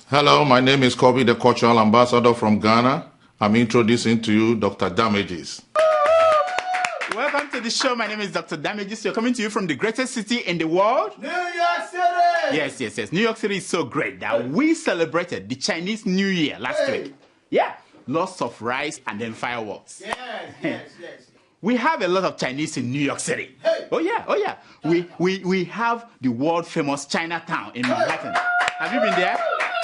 Hello, my name is Kobe, the cultural ambassador from Ghana. I'm introducing to you Dr. Damages. Welcome to the show. My name is Dr. Damages. You're coming to you from the greatest city in the world. New York City! Yes. New York City is so great that we celebrated the Chinese New Year last week. Yeah. Lots of rice and then fireworks. Yes. We have a lot of Chinese in New York City. Hey. Oh yeah. We have the world famous Chinatown in Manhattan. Have you been there?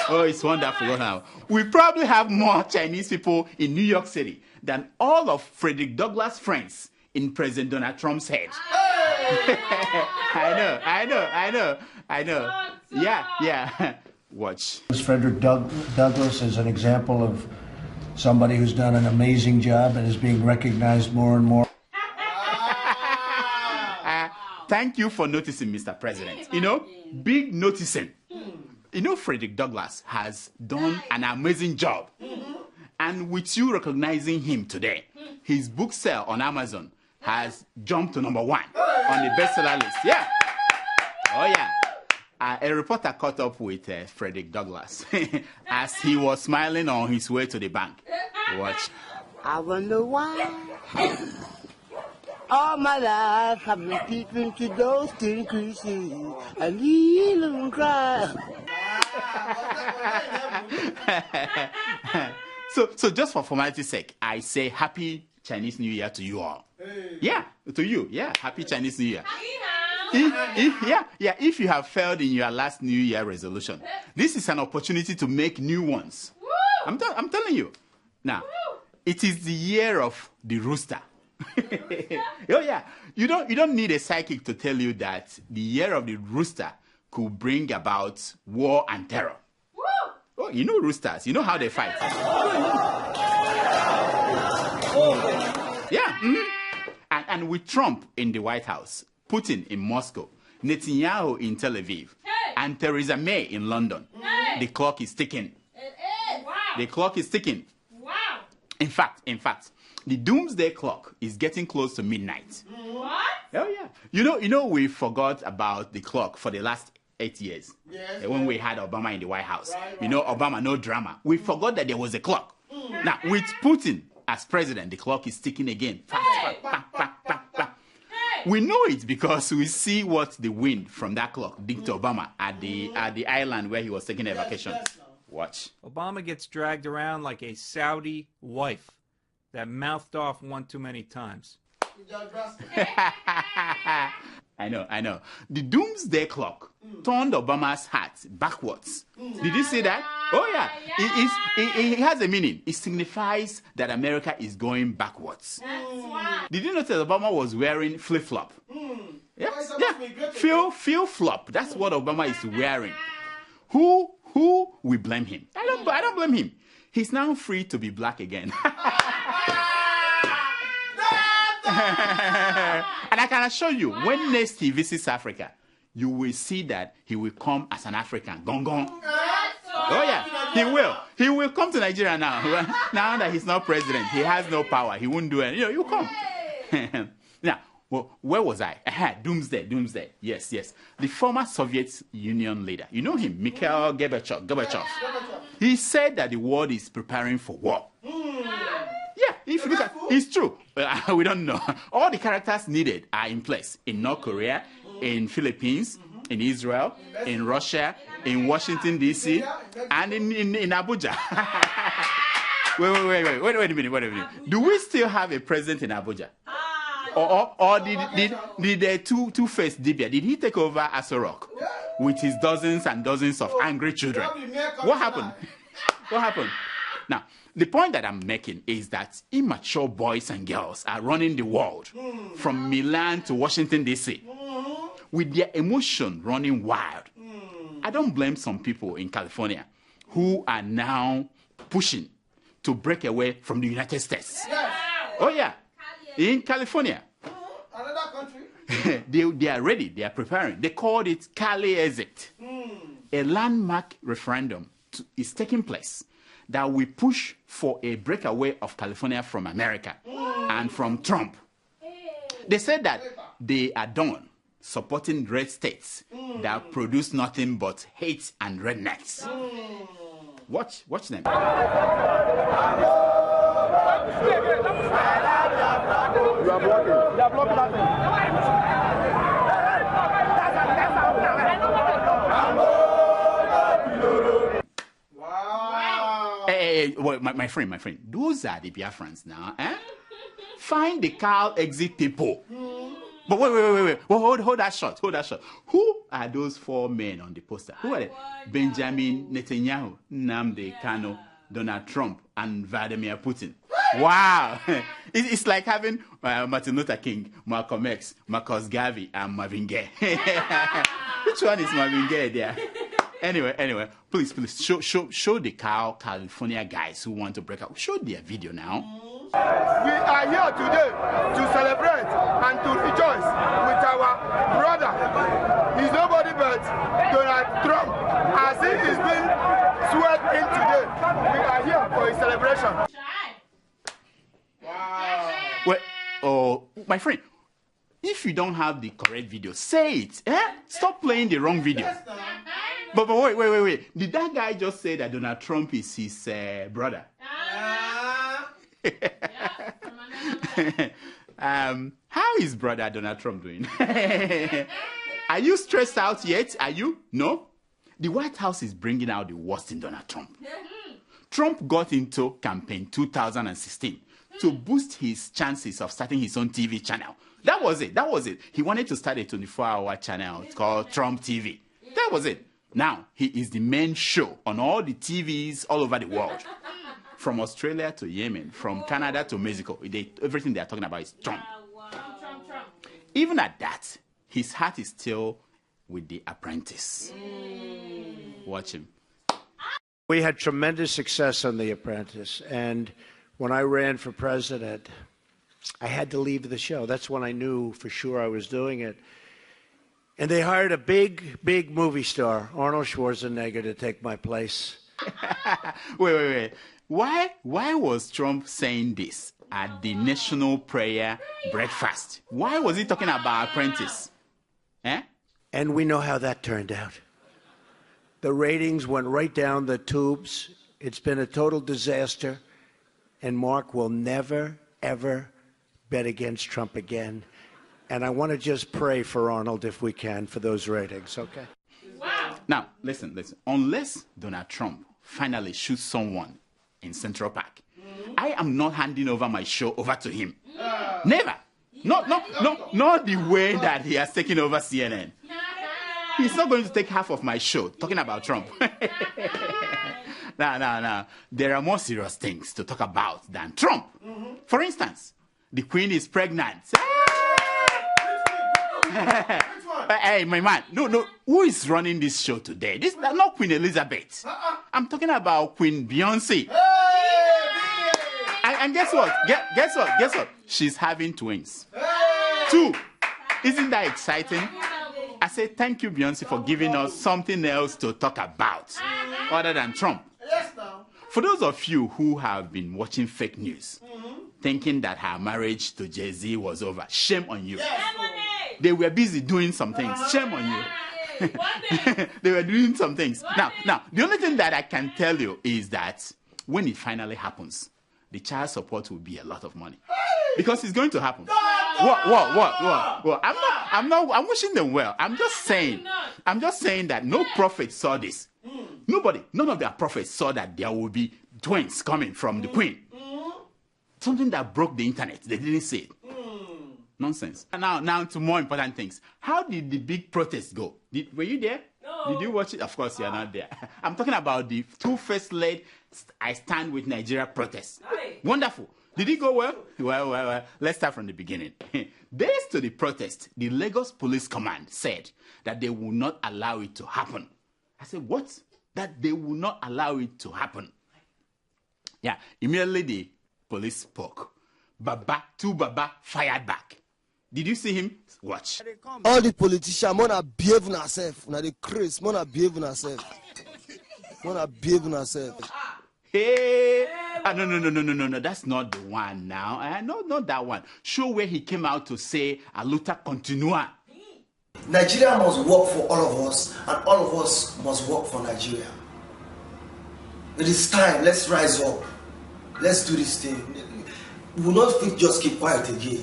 Oh, it's wonderful. Wow. We probably have more Chinese people in New York City than all of Frederick Douglass' friends in President Donald Trump's head. Hey. I know. Yeah. Watch. Frederick Douglass is an example of somebody who's done an amazing job and is being recognized more and more. Thank you for noticing, Mr. President. You know, big noticing. You know, Frederick Douglass has done an amazing job. And with you recognizing him today, his book sale on Amazon has jumped to #1 on the bestseller list. Yeah. Oh, yeah. A reporter caught up with Frederick Douglass as he was smiling on his way to the bank. Watch. I wonder why. All my life I've been peeping to those tin creases and even cry. So just for formality's sake, I say Happy Chinese New Year to you all. Hey. Yeah, to you. Yeah, Happy Chinese New Year. If you have failed in your last New Year resolution, this is an opportunity to make new ones. I'm telling you. Now, it is the year of the rooster. Oh yeah, you don't need a psychic to tell you that the year of the rooster could bring about war and terror. Oh, you know roosters. You know how they fight. Yeah. And with Trump in the White House, Putin in Moscow, Netanyahu in Tel Aviv, and Theresa May in London, the clock is ticking. Wow. The clock is ticking. Wow. In fact, the doomsday clock is getting close to midnight. What? Oh yeah. You know we forgot about the clock for the last 8 years. Yes, when we had Obama in the White House. Right. You know, Obama, no drama. We forgot that there was a clock. Now, with Putin as president, the clock is ticking again. Fast. We know it because we see what the wind from that clock did to Obama at the island where he was taking a vacation. Yes. Watch. Obama gets dragged around like a Saudi wife that mouthed off one too many times. I know. The doomsday clock turned Obama's hat backwards. Did you see that? Oh, yeah. It has a meaning. It signifies that America is going backwards. Did you notice Obama was wearing flip-flop? Yeah. Flip-flop. That's what Obama is wearing. Who will blame him? I don't blame him. He's now free to be black again. And I can assure you, when next he visits Africa, you will see that he will come as an African. Gong. Oh yeah, he will. He will come to Nigeria now. Now that he's not president, he has no power. He won't do it. You come. Now, well, where was I? Doomsday. Yes. The former Soviet Union leader. You know him, Mikhail Gorbachev. He said that the world is preparing for war. Yeah, if you look at it's true. We don't know. All the characters needed are in place in North Korea, in Philippines, in Israel, in Russia, in Washington, D.C., and in Abuja. Wait a minute. Do we still have a president in Abuja? Or did the TuFace Dibia, did he take over Aso Rock with his dozens and dozens of angry children? What happened? Now, the point that I'm making is that immature boys and girls are running the world from Milan to Washington, D.C. with their emotion running wild. I don't blame some people in California who are now pushing to break away from the United States. Yes. Oh, yeah. In California. Another country. They are ready. They are preparing. They called it Cali Exit. A landmark referendum is taking place that will push for a breakaway of California from America and from Trump. They said that they are done supporting red states that produce nothing but hate and rednecks. Watch them. You are blocking that thing. Wow. Hey, well, my friend, those are the Biafrans now, eh? Find the Cal exit people. But wait. Well, hold that shot. Who are those 4 men on the poster? Who are they? Benjamin Netanyahu, Nnamdi Kanu, Donald Trump, and Vladimir Putin. Wow. It's like having Martin Luther King, Malcolm X, Marcus Garvey, and Marvin Gaye. Which one is Marvin Gaye there? Anyway, please, show the California guys who want to break out. Show their video now. We are here today to celebrate and to rejoice with our brother. He's nobody but Donald Trump. As he is being swept in today, we are here for a celebration. Wow. Well, oh, my friend, if you don't have the correct video, say it. Stop playing the wrong video. But wait. Did that guy just say that Donald Trump is his brother? How is brother Donald Trump doing? Are you stressed out yet? Are you? No? The White House is bringing out the worst in Donald Trump. Trump got into campaign 2016 to boost his chances of starting his own TV channel. That was it. He wanted to start a 24-hour channel called Trump TV. That was it. Now, he is the main show on all the TVs all over the world. From Australia to Yemen, from Canada to Mexico, everything they are talking about is Trump. Trump. Even at that, his heart is still with The Apprentice. Watch him. We had tremendous success on The Apprentice, and when I ran for president, I had to leave the show. That's when I knew for sure I was doing it. And they hired a big movie star, Arnold Schwarzenegger, to take my place. Wait. Why was Trump saying this at the National Prayer Breakfast? Why was he talking about Apprentice? And we know how that turned out. The ratings went right down the tubes. It's been a total disaster. And Mark will never, ever bet against Trump again. And I want to just pray for Arnold, if we can, for those ratings, okay? Wow. Now, listen. Unless Donald Trump finally shoots someone in Central Park, I am not handing over my show over to him. Never. Not the way that he has taken over CNN. He's not going to take half of my show talking about Trump. No. There are more serious things to talk about than Trump. For instance, the Queen is pregnant. Hey, my man. No. Who is running this show today? This is not Queen Elizabeth. I'm talking about Queen Beyonce. And guess what? Guess what? She's having twins. 2. Isn't that exciting? I say thank you, Beyonce, for giving us something else to talk about other than Trump. For those of you who have been watching fake news, thinking that her marriage to Jay-Z was over, shame on you. They were busy doing some things. Shame on you. They were doing some things. Now, the only thing that I can tell you is that when it finally happens, the child support will be a lot of money. Because it's going to happen. What? I'm wishing them well. I'm just saying that no prophet saw this. None of their prophets saw that there will be twins coming from the Queen. Something that broke the internet. They didn't see it. Nonsense. Now to more important things. How did the big protest go? Were you there? No. Did you watch it? Of course you are not there. I'm talking about the TuFace-led I Stand With Nigeria protest. Aye. Wonderful. Did it go well? Well, let's start from the beginning. Days to the protest, the Lagos Police Command said that they will not allow it to happen. I said, what? That they will not allow it to happen. Yeah, immediately the police spoke. Baba fired back. Did you see him? Watch. All the politicians wanna behave on ourselves. Now the craze, wanna behave on ourselves. Hey! No. That's not the one now. No, not that one. Show where he came out to say, "A luta continua." Nigeria must work for all of us, and all of us must work for Nigeria. It is time. Let's rise up. Let's do this thing. We will not just keep quiet again.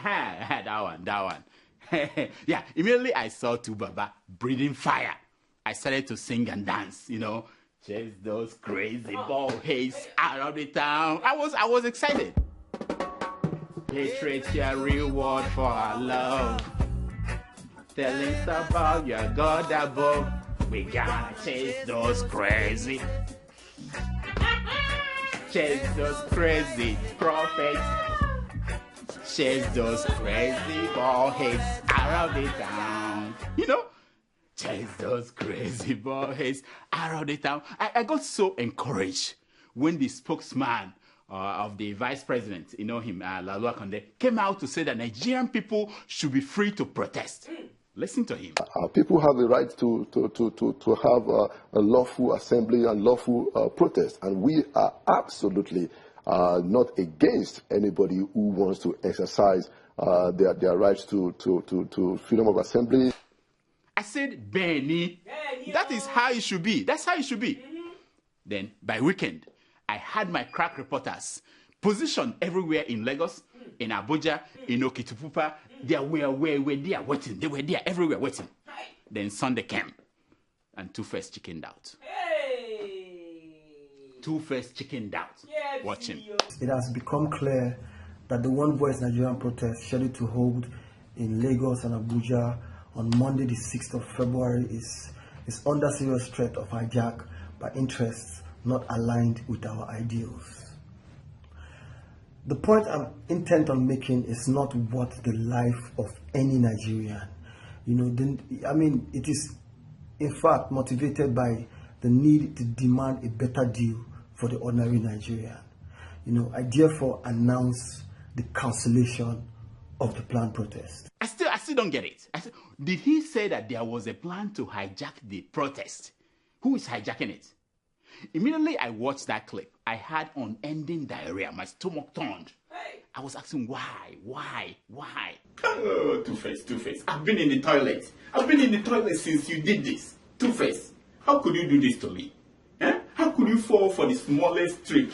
That one. Yeah, immediately I saw TuBaba breathing fire. I started to sing and dance, chase those crazy ball heads out of the town. I was excited. Hatred's your reward for our love. Telling us about your God above. We gotta chase those crazy. Chase those crazy prophets. Chase those crazy ball heads out of the town. Chase those crazy ball heads out of the town. I got so encouraged when the spokesman of the vice president, him, Lalu Akonde, came out to say that Nigerian people should be free to protest. Listen to him. People have the right to have a lawful assembly and lawful protest, and we are absolutely not against anybody who wants to exercise their rights to freedom of assembly. I said, Benny, that is how it should be. That's how it should be. Then, by weekend, I had my crack reporters positioned everywhere in Lagos, in Abuja, in Okitipupa. They were there waiting. They were there everywhere waiting. Then Sunday came, and TuFace chickened out. TuFace chickened out. Watch him. It has become clear that the One Voice Nigerian protest scheduled to hold in Lagos and Abuja on Monday the 6th of February is under serious threat of hijack by interests not aligned with our ideals. The point I'm intent on making is not what the life of any Nigerian. It is in fact motivated by the need to demand a better deal for the ordinary Nigerian. I therefore announce the cancellation of the planned protest. I still don't get it. Did he say that there was a plan to hijack the protest? Who is hijacking it? Immediately I watched that clip, I had unending diarrhea. My stomach turned. I was asking why? Oh, TuFace. I've been in the toilet. Since you did this. TuFace, how could you do this to me? How could you fall for the smallest trick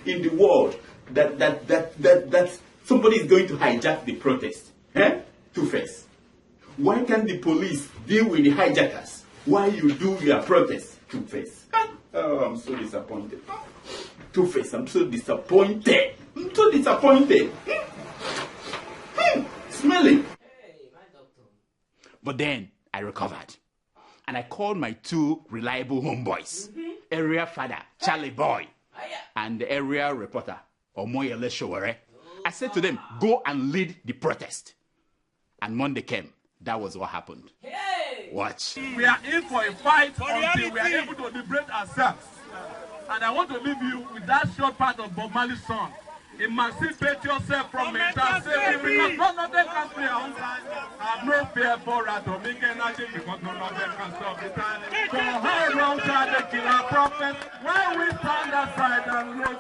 in the world that somebody is going to hijack the protest? TuFace, why can't the police deal with the hijackers while you do your protest? TuFace, I'm so disappointed. TuFace, I'm so disappointed. Smelling. But then I recovered. And I called my two reliable homeboys, area father, Charlie Boy, and the area reporter, Omoyele Showore. I said to them, go and lead the protest. And Monday came. That was what happened. Watch. We are in for a fight until we are able to liberate ourselves. And I want to leave you with that short part of Bob Marley's song. Emancipate yourself from mental slavery, because none of them can stay outside. Have no fear for atomic energy, because none of them can stop the time. So how long shall they kill our prophet? When we stand aside and look,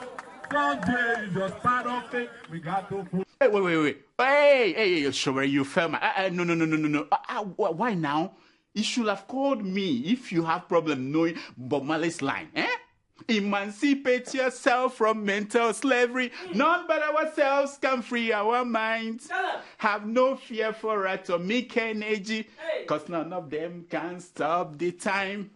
someday is just part of it. We got to put. Hey, wait. Hey, Showere, you fell my. No. Why now? You should have called me if you have problem knowing Bob Marley's line, Emancipate yourself from mental slavery. None but ourselves can free our minds. Have no fear for atomic energy, cause none of them can stop the time.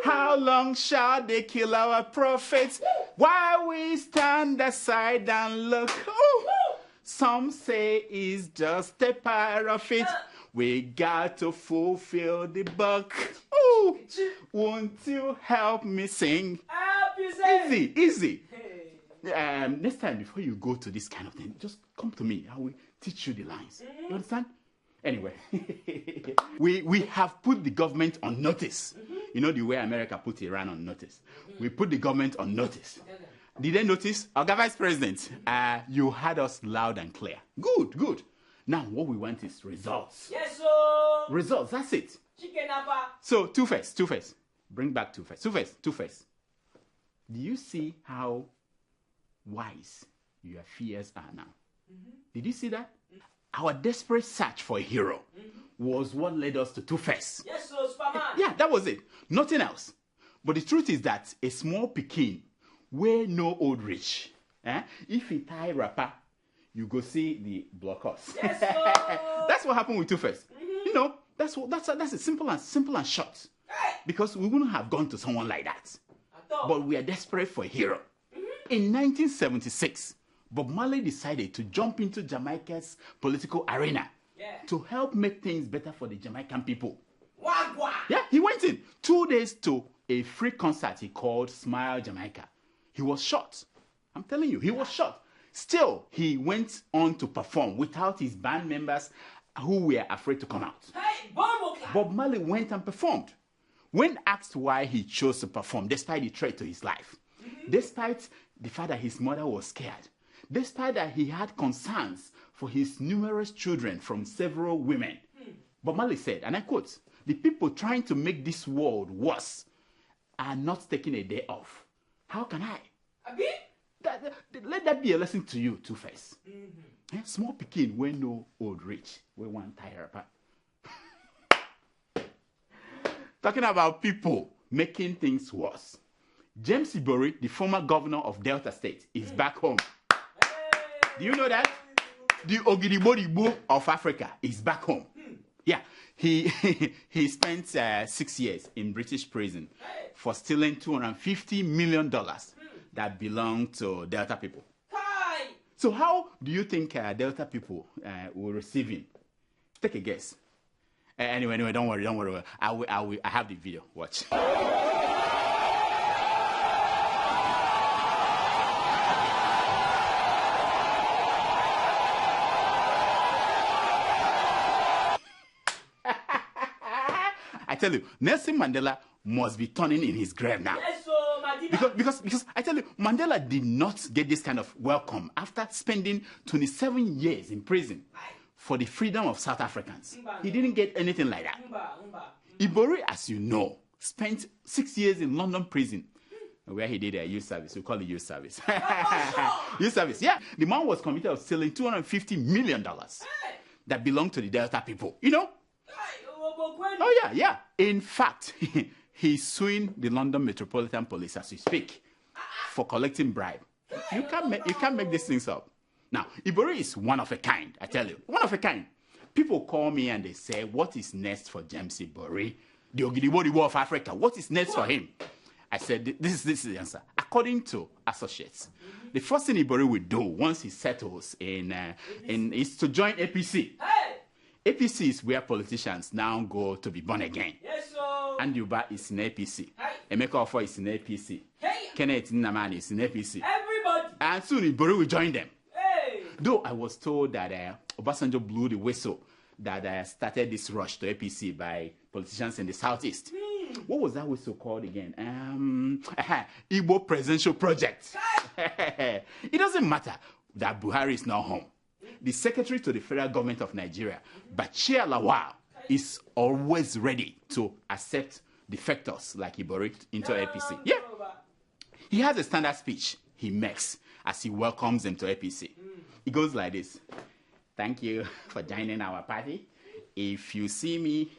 How long shall they kill our prophets while we stand aside and look? Some say it's just a part of it. We got to fulfill the book. Won't you help me sing? Easy. Next time, before you go to this kind of thing, just come to me. I will teach you the lines. You understand? Anyway, we have put the government on notice. You know the way America put Iran on notice. We put the government on notice. Did they notice? Our Vice President, you had us loud and clear. Good. Now what we want is results. Yes, sir. Results, that's it. Chicken appa. So, TuFace. Bring back TuFace. TuFace. Do you see how wise your fears are now? Did you see that? Our desperate search for a hero was what led us to TuFace. Yes, sir, Superman. Yeah, that was it. Nothing else. But the truth is that a small Pekin, where no old rich, if he tie rapper, you go see the blockers. Yes, that's what happened with TuFace. You know, that's a simple and short. Because we wouldn't have gone to someone like that. But we are desperate for a hero. In 1976, Bob Marley decided to jump into Jamaica's political arena to help make things better for the Jamaican people. Yeah, he went in 2 days to a free concert he called Smile Jamaica. He was shot. I'm telling you, he was shot. Still, he went on to perform without his band members who were afraid to come out. Hey, Bob Marley went and performed. When asked why he chose to perform, despite the threat to his life, despite the fact that his mother was scared, despite that he had concerns for his numerous children from several women, Bob Marley said, and I quote, "The people trying to make this world worse are not taking a day off. How can I?" Let that be a lesson to you, TuFace. Small Pekin, where no old rich, where one tire apart. Talking about people making things worse. James Ibori, the former governor of Delta State, is back home. Do you know that? The Ogidibodibo of Africa is back home. Yeah, he spent 6 years in British prison for stealing $250 million that belonged to Delta people. So how do you think Delta people will receive him? Take a guess. Anyway, don't worry. I have the video. Watch. I tell you, Nelson Mandela must be turning in his grave now. Because I tell you, Mandela did not get this kind of welcome after spending 27 years in prison for the freedom of South Africans. He didn't get anything like that. Ibori, as you know, spent 6 years in London prison where he did a youth service. We call it youth service. Youth service, yeah. The man was convicted of stealing $250 million that belonged to the Delta people. You know? Oh, yeah. In fact, he's suing the London Metropolitan Police as we speak for collecting bribe. You can't make these things up. Now, Ibori is one of a kind, I tell you. One of a kind. People call me and they say, what is next for James Ibori? The Ogidibodibo of Africa. What is next for him? I said, this is the answer. According to associates, the first thing Ibori will do once he settles is to join APC. APC is where politicians now go to be born again. Andy Uba is in APC. Emeka Ofo is in APC. Kenneth Nnamani is in APC. Everybody. And soon Ibori will join them. Though I was told that Obasanjo blew the whistle that started this rush to APC by politicians in the southeast. What was that whistle called again? Igbo Presidential Project. It doesn't matter that Buhari is now home. The secretary to the federal government of Nigeria, Bachir Lawal, is always ready to accept defectors like Ibori into APC. Yeah. He has a standard speech he makes as he welcomes them to APC. It goes like this. Thank you for joining our party. If you see me,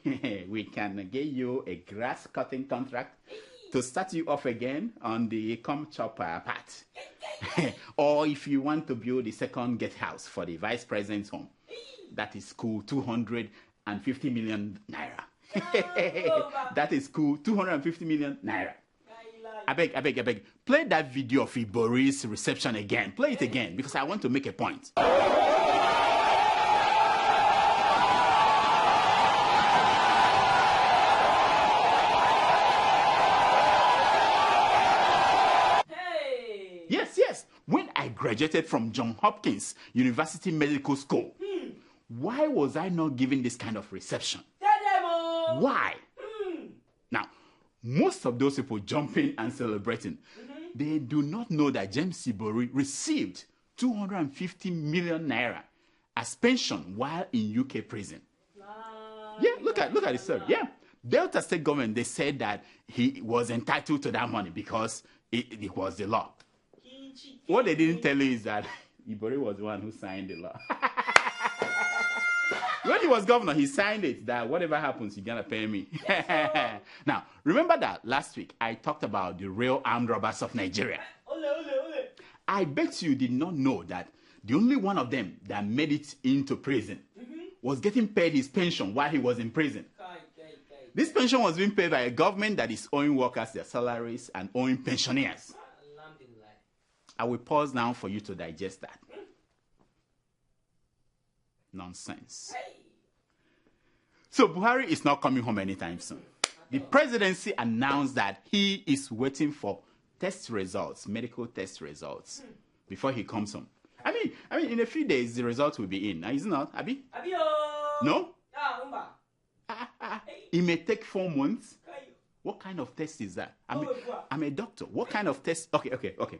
we can get you a grass cutting contract to start you off again on the come chopper part. Or if you want to build the second guest house for the vice president's home, that is cool, 250 million naira. That is cool, 250 million naira. I beg. Play that video of Ibori's reception again. Play it again, because I want to make a point. Hey. Yes. When I graduated from Johns Hopkins University Medical School, why was I not given this kind of reception? Why? Now, most of those people jumping and celebrating, they do not know that James Ibori received 250 million naira as pension while in UK prison. Yeah, look at the story. Yeah, Delta State government, they said that he was entitled to that money because it was the law. What they didn't tell you is that Ibori was the one who signed the law. When he was governor, he signed it that whatever happens, you're going to pay me. Now, Remember that last week I talked about the real armed robbers of Nigeria. I bet you did not know that the only one of them that made it into prison was getting paid his pension while he was in prison. This pension was being paid by a government that is owing workers their salaries and owing pensioners. I will pause now for you to digest that. Nonsense. So Buhari is not coming home anytime soon. The presidency announced that he is waiting for test results, medical test results, before he comes home. I mean, in a few days the results will be in. Is it not, Abi? No? It may take 4 months. What kind of test is that? I'm a doctor. What kind of test? Okay.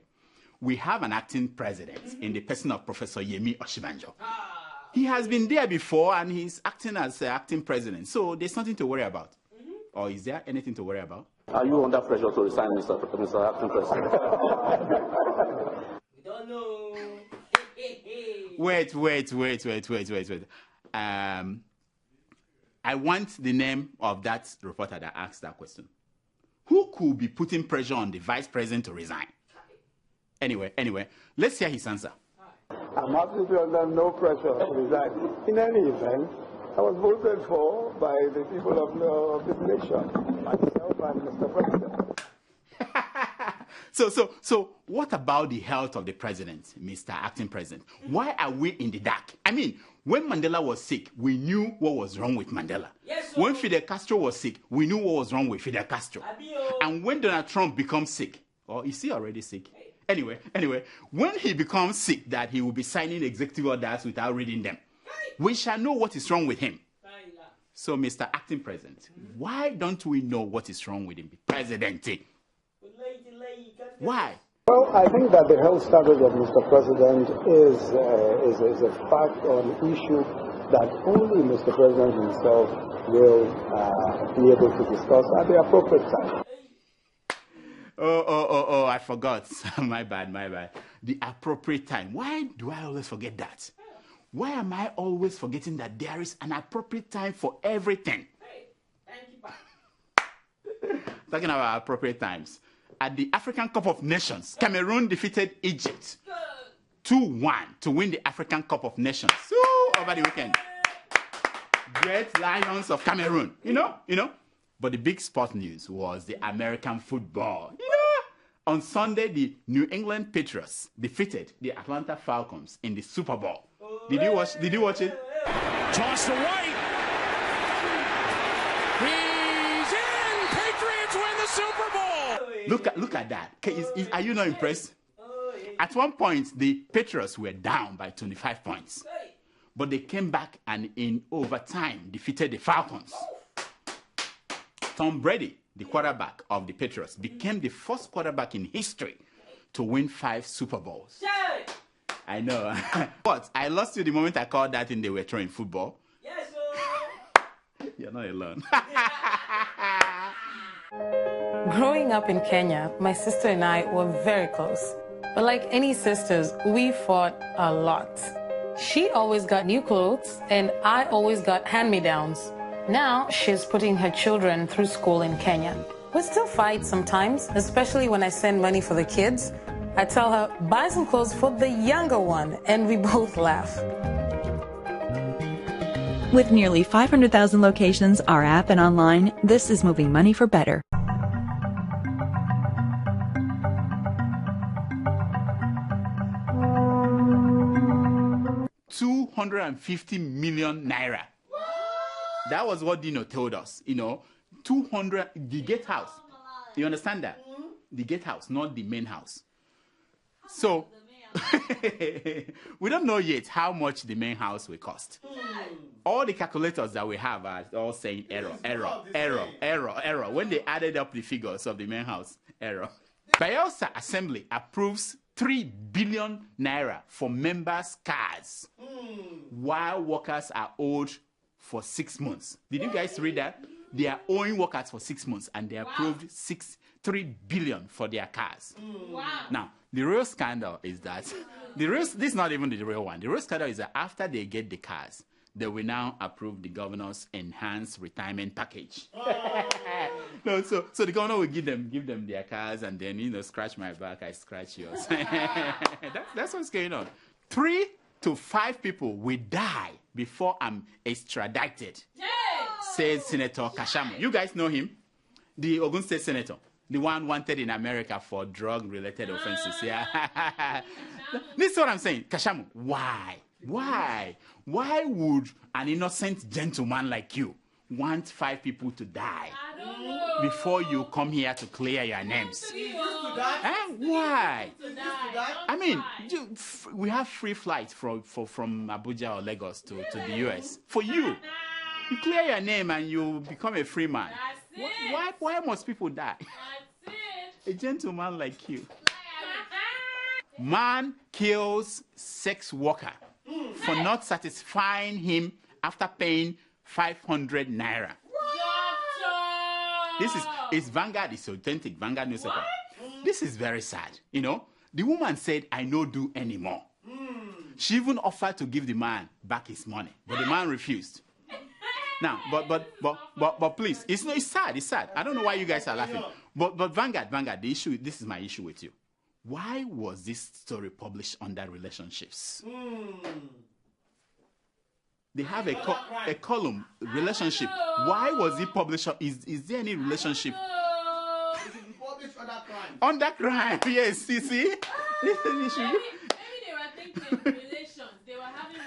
We have an acting president in the person of Professor Yemi Oshibanjo. He has been there before and he's acting as acting president. So there's nothing to worry about. Or is there anything to worry about? Are you under pressure to resign, Mr. Acting President? We don't know. Wait. I want the name of that reporter that asked that question. Who could be putting pressure on the vice president to resign? Anyway, let's hear his answer. I'm absolutely under no pressure to resign. In any event, I was voted for by the people of this nation, myself and Mr. President. So what about the health of the president, Mr. Acting President? Why are we in the dark? I mean, when Mandela was sick, we knew what was wrong with Mandela. Yes, when Fidel Castro was sick, we knew what was wrong with Fidel Castro. And when Donald Trump becomes sick, or is he already sick? Anyway, when he becomes sick that he will be signing executive orders without reading them, we shall know what is wrong with him. So, Mr. Acting President, why don't we know what is wrong with him, the presidency? Why? Well, I think that the health status of Mr. President is a fact or an issue that only Mr. President himself will be able to discuss at the appropriate time. Oh, I forgot. My bad. The appropriate time. Why do I always forget that? Why am I always forgetting that there is an appropriate time for everything? Talking about appropriate times. At the African Cup of Nations, Cameroon defeated Egypt 2-1 to win the African Cup of Nations over the weekend. Great Lions of Cameroon, you know. But the big sport news was the American football. On Sunday, the New England Patriots defeated the Atlanta Falcons in the Super Bowl. Did you watch it? Toss to White. He's in. Patriots win the Super Bowl. Look at that. Are you not impressed? At one point, the Patriots were down by 25 points. But they came back and in overtime defeated the Falcons. Tom Brady, the quarterback of the Patriots, became the first quarterback in history to win 5 Super Bowls. I know. But I lost you the moment I called that in they were throwing football. Yes, sir. You're not alone. Growing up in Kenya, my sister and I were very close. But like any sisters, we fought a lot. She always got new clothes, and I always got hand-me-downs. Now she's putting her children through school in Kenya. We still fight sometimes, especially when I send money for the kids. I tell her, buy some clothes for the younger one, and we both laugh. With nearly 500,000 locations, our app and online, this is moving money for better. $250 million naira. That was what Dino told us. 200, the gate house. You understand that? The gate house, not the main house. So, we don't know yet how much the main house will cost. All the calculators that we have are all saying error. When they added up the figures of the main house, error. Bayelsa Assembly approves 3 billion naira for members' cars, while workers are owed for 6 months. Did you guys read that? They are owing workers for 6 months, and they approved 3 billion for their cars. Wow. Now, the real scandal is that this is not even the real one. The real scandal is that after they get the cars, they will now approve the governor's enhanced retirement package. No, so the governor will give them their cars, and then scratch my back, I scratch yours. That's what's going on. 3 to 5 people will die before I'm extradited, says Senator Kashamu. You guys know him, the Ogun State Senator, the one wanted in America for drug-related offenses. Yeah, this is what I'm saying, Kashamu. Why would an innocent gentleman like you want 5 people to die before you come here to clear your names? Why? I mean, we have free flights from Abuja or Lagos to the US. For you clear your name and you become a free man. Why must people die? A gentleman like you. Man kills sex worker for not satisfying him after paying 500 naira. It's Vanguard, it's authentic Vanguard newspaper. This is very sad. The woman said, I no do anymore. She even offered to give the man back his money, but the man refused. Now, but please, it's sad. I don't know why you guys are laughing. But Vanguard, this is my issue with you. Why was this story published under relationships? They have a column, relationship. Why was it published? Is there any relationship? Under crime, yes, you see? Maybe they were thinking relations. They were having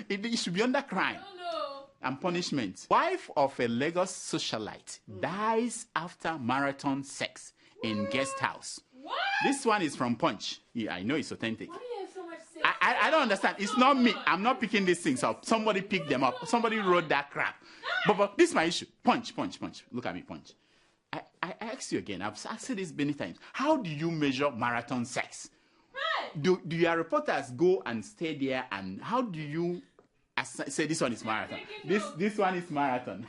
relations. It should be under crime. No. And punishment. Wife of a Lagos socialite dies after marathon sex in guest house. What? This one is from Punch. Yeah, I know it's authentic. Why do you have so much sex? I don't understand. It's not me. I'm not picking these things up. Somebody picked them up. Somebody wrote that crap. But this is my issue. Punch. Look at me, Punch. I ask you again. I've asked this many times. How do you measure marathon sex? Right. Do your reporters go and stay there, and how do you say this one is marathon? This one is marathon.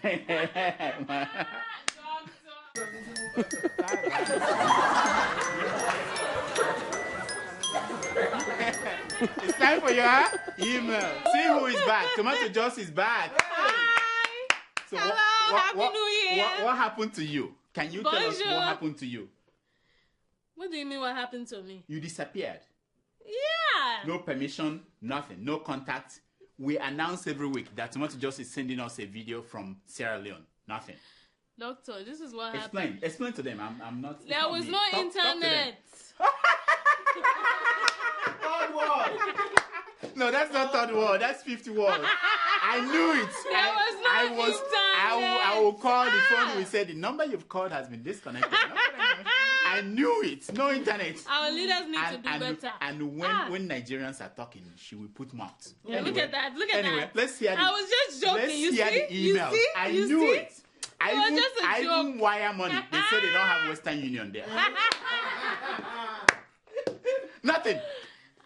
It's time for your email. See who is back. Tomato Juice is back. Hi. So Hello. Happy New Year. What happened to you? Can you tell us what happened to you? What do you mean what happened to me? You disappeared. Yeah. No permission, nothing, no contact. We announce every week that Tomato Juice is sending us a video from Sierra Leone. Nothing. Doctor, this is what happened. Explain to them. I'm not. There was no internet. Third world. No, that's not third world. That's 50 world. I knew it. There was no internet. I will call the phone. We said the number you've called has been disconnected. I knew it. No internet. Our leaders need to do better. And when Nigerians are talking, she will put mouth. Yeah, anyway, look at that. Look at that. Let's hear I was just joking. Let's hear the email. I knew it. I even wire money. They say they don't have Western Union there. Nothing.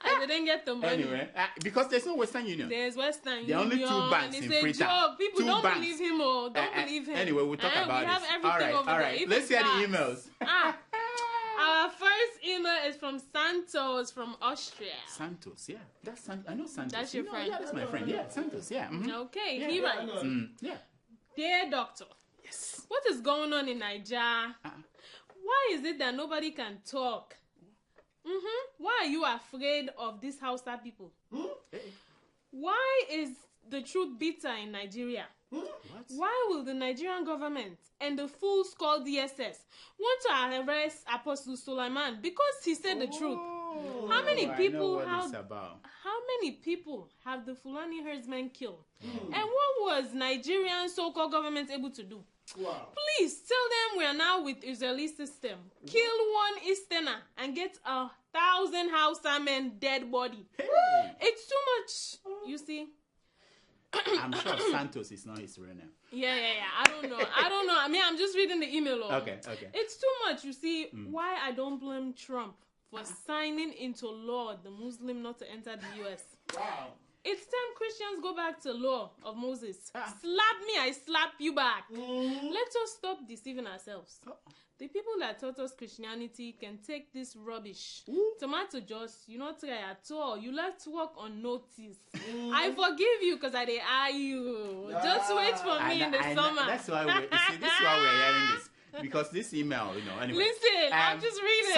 I didn't get the money. Anyway, because there's no Western Union. There's Western Union. There are only 2 banks in Freetown. People don't believe him. Don't believe him. Anyway, we'll talk about it. We have everything over all right. there. Let's hear the emails. Our first email is from Santos from Austria. Santos, yeah. That's I know Santos. That's your friend. Yeah, that's my friend. Yeah, Santos, yeah. Mm-hmm. Okay, yeah, he writes. Dear doctor. Yes. What is going on in Nigeria? Why is it that nobody can talk? Why are you afraid of these Hausa people? Why is the truth bitter in Nigeria? Why will the Nigerian government and the fools called DSS want to arrest Apostle Suleiman because he said the truth? How many people have the Fulani herdsmen killed? And what was Nigerian so-called government able to do? Wow. Please tell them we are now with Israeli system. Kill one Easterner and get 1,000 Hausa men dead body. Hey. It's too much. You see. I'm sure Santos is not his real name. Yeah. I don't know. I mean, I'm just reading the email. Okay. It's too much. You see, why I don't blame Trump for signing into law the Muslim not to enter the U.S. Wow. It's time Christians go back to law of Moses. Slap me, I slap you back. Let us stop deceiving ourselves. The people that taught us Christianity can take this rubbish. Tomato Joss, you not try at all. You left work on notice. I forgive you because I dey eye you. Just wait for me in the summer. That's why this is why we're hearing this. Because this email, anyway. Listen, I'm just reading.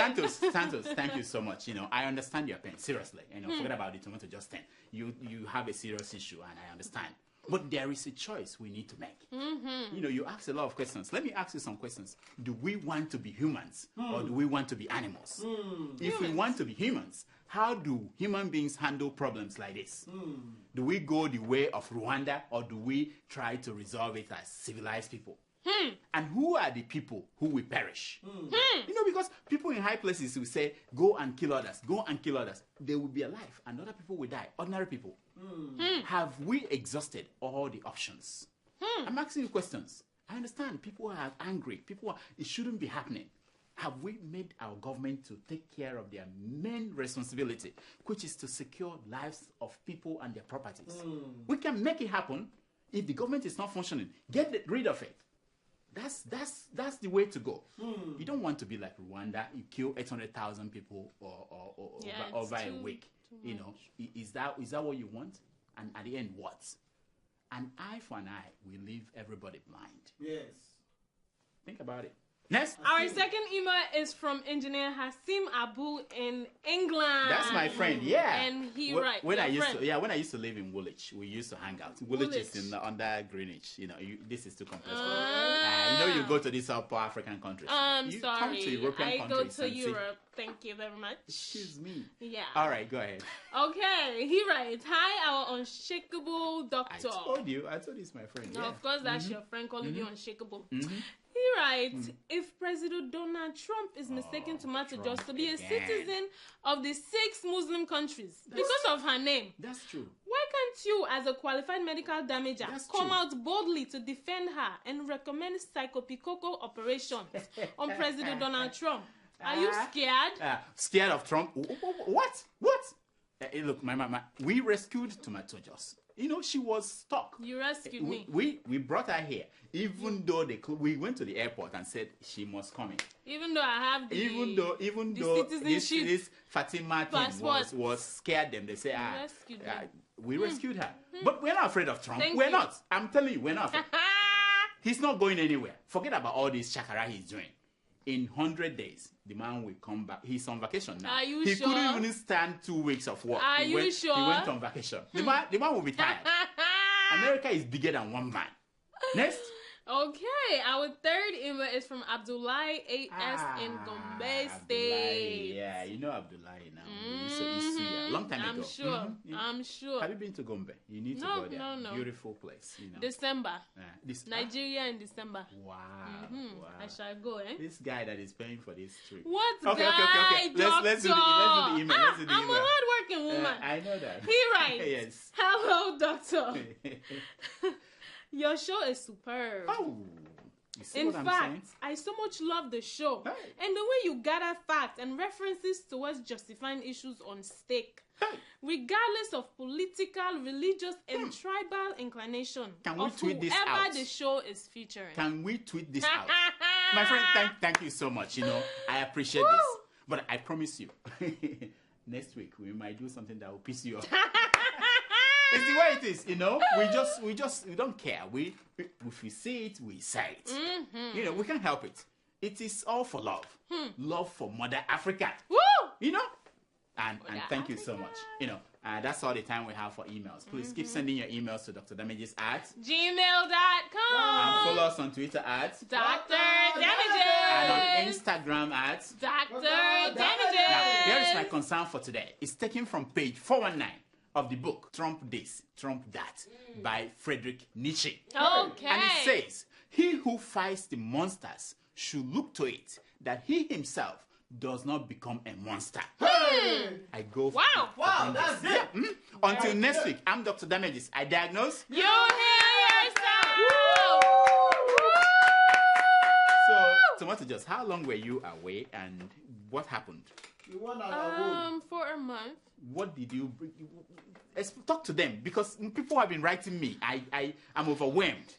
Santos, thank you so much. I understand your pain, seriously. Forget about the Tomato Joss thing. You have a serious issue, and I understand. But there is a choice we need to make. You ask a lot of questions. Let me ask you some questions. Do we want to be humans or do we want to be animals? If we want to be humans, how do human beings handle problems like this? Do we go the way of Rwanda or do we try to resolve it as civilized people? And who are the people who will perish? Because people in high places will say, go and kill others, go and kill others. They will be alive and other people will die, ordinary people. Have we exhausted all the options? I'm asking you questions. I understand people are angry. It shouldn't be happening. Have we made our government to take care of their main responsibility, which is to secure lives of people and their properties? We can make it happen. If the government is not functioning, get rid of it. That's the way to go. You don't want to be like Rwanda. You kill 800,000 people over a week. Is that what you want? And at the end, what? An eye for an eye will leave everybody blind. Yes. Think about it. Next. Our second email is from Engineer Hasim Abu in England. That's my friend, yeah. And he writes. When I used to live in Woolwich, we used to hang out. Woolwich is under Greenwich. This is too complex. You go to these South African countries. I'm sorry. Come to European countries. I go to Europe. Thank you very much. Excuse me. Yeah. All right, go ahead. Okay, he writes, hi, our unshakable doctor. I told you it's my friend. No, yeah. of course, that's your friend calling you unshakable. He writes, if President Donald Trump is mistaken Tomato Joss to be a citizen of the 6 Muslim countries because of her name, that's true. Why can't you, as a qualified medical damager, come out boldly to defend her and recommend psychopicocco operations on President Donald Trump? Are you scared? Scared of Trump? What? Look, my we rescued Tomato Joss. She was stuck. You rescued me. We brought her here, even though we went to the airport and said she must come in. Even though I have even though this Fatima thing was scared them. They say, we rescued her. But we're not afraid of Trump. We're not. I'm telling you, we're not afraid. He's not going anywhere. Forget about all this chakara he's doing. In 100 days, the man will come back. He's on vacation now. Are you he sure? Couldn't even stand 2 weeks of work. Are you sure? He went on vacation. The man will be tired. America is bigger than one man. Next. Okay, our third email is from Abdullahi A.S. in Gombe State. Yeah, you know Abdullahi now. Long time ago. I'm sure. Have you been to Gombe? You need to go there. No. Beautiful place. December. Nigeria in December. Wow. I shall go, eh? This guy that is paying for this trip. What guy? Okay. Let's do the email. I'm a hard-working woman. I know that. He writes, yes. Hello, doctor. Your show is superb. Oh, you see In what I'm fact, saying? I so much love the show and the way you gather facts and references towards justifying issues on stake, regardless of political, religious, and tribal inclination. Can we tweet this out? Whoever the show is featuring. Can we tweet this out? My friend, thank you so much. I appreciate this. But I promise you, next week we might do something that will piss you off. It's the way it is, we don't care. If we see it, we say it. We can't help it. It is all for love. Love for Mother Africa. Woo! And thank you so much. That's all the time we have for emails. Please keep sending your emails to drdamages at gmail.com. And follow us on Twitter at Dr. Damages. And on Instagram at Dr. Damages. Now, here is my concern for today. It's taken from page 419 of the book Trump This, Trump That by Friedrich Nietzsche. Okay. And it says, he who fights the monsters should look to it that he himself does not become a monster. Hey! I go for Wow, that's it. Yeah. Until next week, I'm Dr. Damages. I diagnose. You hear yourself. So, Tomato Joss, how long were you away and what happened? For a month. What did you bring? Talk to them because people have been writing me. I'm overwhelmed.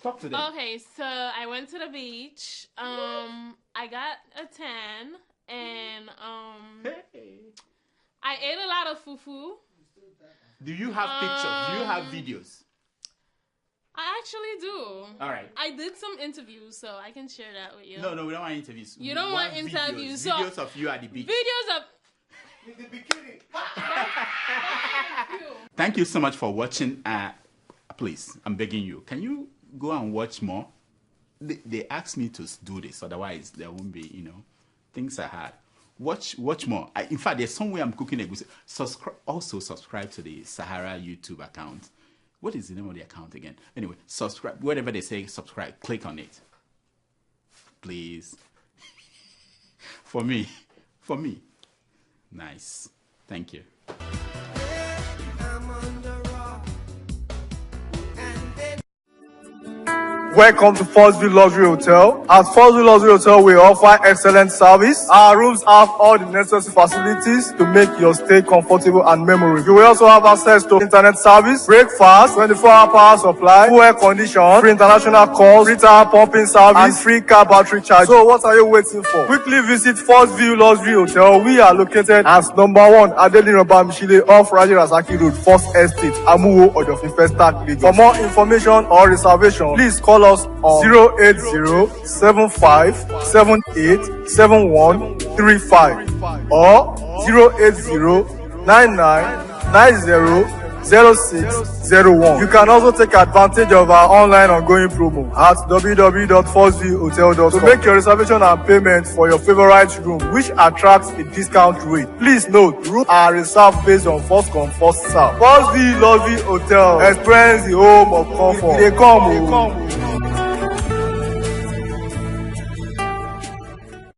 Talk to them. Okay, so I went to the beach. I got a tan, and I ate a lot of fufu. Do you have pictures? Do you have videos? I actually do. All right. I did some interviews, so I can share that with you. No, we don't want interviews. You don't want interviews. Videos of you at the beach. Videos of... In the bikini. Thank you so much for watching. Please, I'm begging you. Can you go and watch more? They asked me to do this, otherwise there won't be, things are hard. Watch more. In fact, there's somewhere I'm cooking a goose. Also subscribe to the Sahara YouTube account. What is the name of the account again? Anyway, subscribe. Whatever they say, subscribe. Click on it. Please. For me. Nice. Thank you. Welcome to First View Luxury Hotel. At First View Luxury Hotel, we offer excellent service. Our rooms have all the necessary facilities to make your stay comfortable and memorable. You will also have access to internet service, breakfast, 24-hour power supply, full air condition, free international calls, free tire pumping service, and free car battery charge. So what are you waiting for? Quickly visit First View Luxury Hotel. We are located at number 1 Adeola Mishile off Raji Rasaki Road, First Estate, Amuwo, Odofin First Lagos. For more information or reservation, please call us on 08075787135 or 08099900601. You can also take advantage of our online ongoing promo at www.firstviewhotel.com to make your reservation and payment for your favorite room, which attracts a discount rate. Please note, rooms are reserved based on first come, first serve. First View Luxury Hotel. Experience the home of comfort. They come.